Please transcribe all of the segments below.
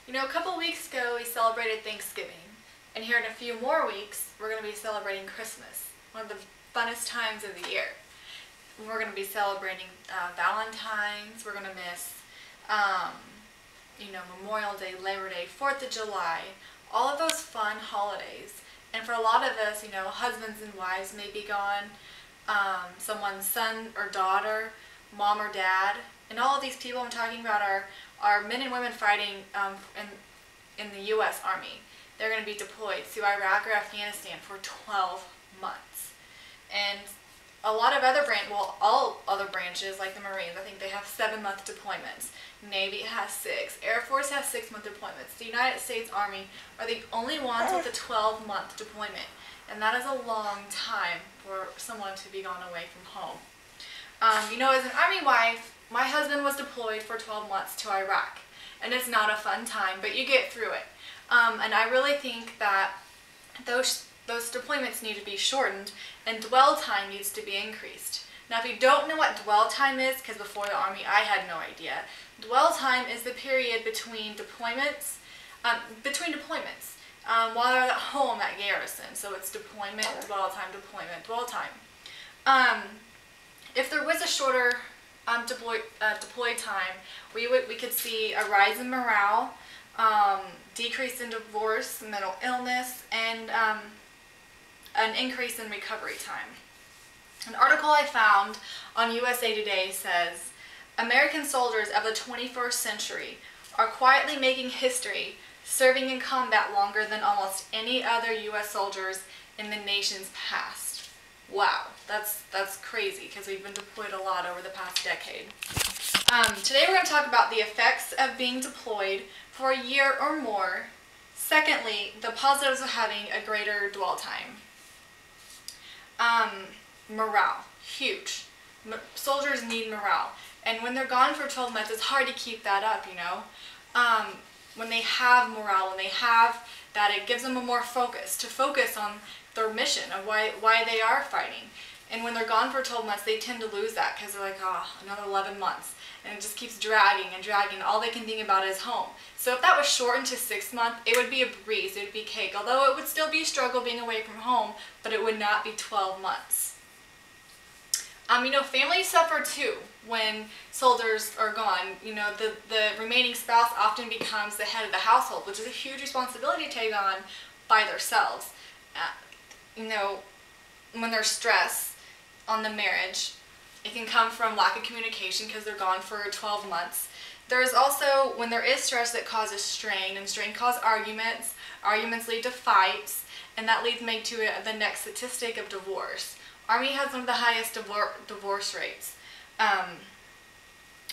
You know, a couple weeks ago we celebrated Thanksgiving, and here in a few more weeks we're going to be celebrating Christmas, one of the funnest times of the year. We're going to be celebrating Valentine's, we're going to miss, Memorial Day, Labor Day, 4th of July, all of those fun holidays. And for a lot of us, husbands and wives may be gone, someone's son or daughter, mom or dad, and all of these people I'm talking about are men and women fighting in the U.S. Army. They're going to be deployed to Iraq or Afghanistan for 12 months. And a lot of other all other branches, like the Marines, I think they have 7-month deployments. Navy has 6. Air Force has 6-month deployments. The United States Army are the only ones with a 12-month deployment. And that is a long time for someone to be gone away from home. As an Army wife, my husband was deployed for 12 months to Iraq. And it's not a fun time, but you get through it. And I really think that those deployments need to be shortened and dwell time needs to be increased. Now, if you don't know what dwell time is, because before the Army I had no idea, dwell time is the period between deployments, while they're at home at garrison. So it's deployment, dwell time, deployment, dwell time. If there was a shorter deploy time, we could see a rise in morale, decrease in divorce, mental illness, and an increase in recovery time. An article I found on USA Today says, American soldiers of the 21st century are quietly making history, serving in combat longer than almost any other U.S. soldiers in the nation's past. Wow, that's crazy, because we've been deployed a lot over the past decade. Today we're going to talk about the effects of being deployed for a year or more. Secondly, the positives of having a greater dwell time. Morale, huge. Soldiers need morale. And when they're gone for 12 months, it's hard to keep that up, When they have morale, when they have that, it gives them a more focus, to focus on their mission of why they are fighting. And when they're gone for 12 months, they tend to lose that because they're like, another 11 months. And it just keeps dragging and dragging. All they can think about is home. So if that was shortened to 6 months, it would be a breeze, it would be cake. Although it would still be a struggle being away from home, but it would not be 12 months. Families suffer too when soldiers are gone. The remaining spouse often becomes the head of the household, which is a huge responsibility to take on by themselves. When there's stress on the marriage, it can come from lack of communication because they're gone for 12 months. There's also, when there is stress, that causes strain, and strain causes arguments. Arguments lead to fights, and that leads me to the next statistic of divorce. Army has one of the highest divorce rates.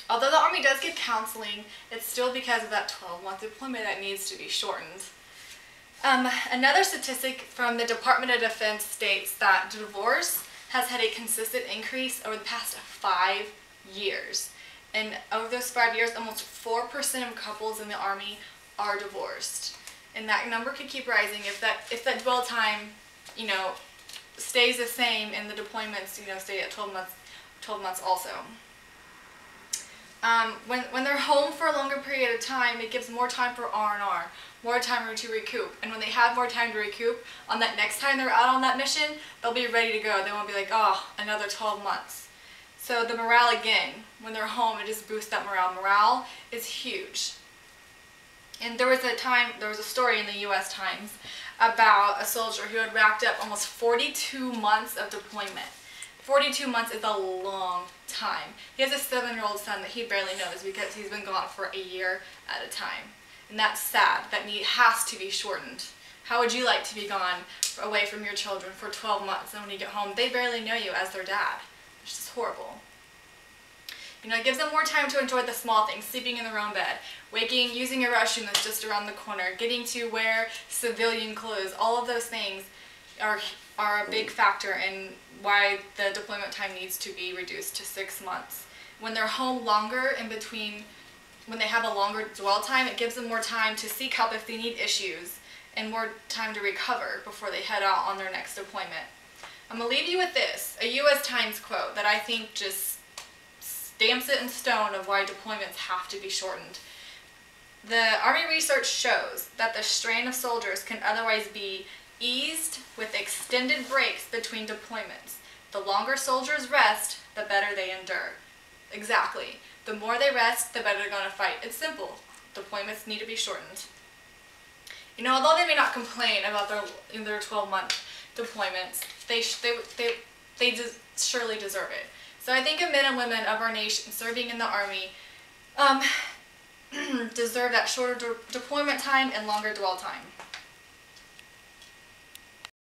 Although the Army does give counseling, it's still because of that 12-month deployment that needs to be shortened. Another statistic from the Department of Defense states that divorce has had a consistent increase over the past 5 years. And over those 5 years, almost 4% of couples in the Army are divorced. And that number could keep rising if that dwell time, stays the same and the deployments, stay at 12 months also. When they're home for a longer period of time, it gives more time for R&R, more time to recoup. And when they have more time to recoup, on that next time they're out on that mission, they'll be ready to go. They won't be like, another 12 months. So the morale again, when they're home, it just boosts that morale. Morale is huge. And there was a story in the U.S. Times about a soldier who had racked up almost 42 months of deployment. 42 months is a long time. He has a 7-year-old son that he barely knows because he's been gone for a year at a time. And that's sad. That has to be shortened. How would you like to be gone away from your children for 12 months, and when you get home, they barely know you as their dad? It's just horrible. It gives them more time to enjoy the small things, sleeping in their own bed, waking, using a restroom that's just around the corner, getting to wear civilian clothes. All of those things are a big factor in why the deployment time needs to be reduced to 6 months. When they're home longer in between, when they have a longer dwell time, it gives them more time to seek help if they need issues and more time to recover before they head out on their next deployment. I'm going to leave you with this, a U.S. Times quote that I think just stamps it in stone of why deployments have to be shortened. The Army research shows that the strain of soldiers can otherwise be eased with extended breaks between deployments. The longer soldiers rest, the better they endure. Exactly. The more they rest, the better they're going to fight. It's simple. Deployments need to be shortened. You know, although they may not complain about their 12-month deployments, they surely deserve it. So I think men and women of our nation serving in the Army deserve that shorter deployment time and longer dwell time.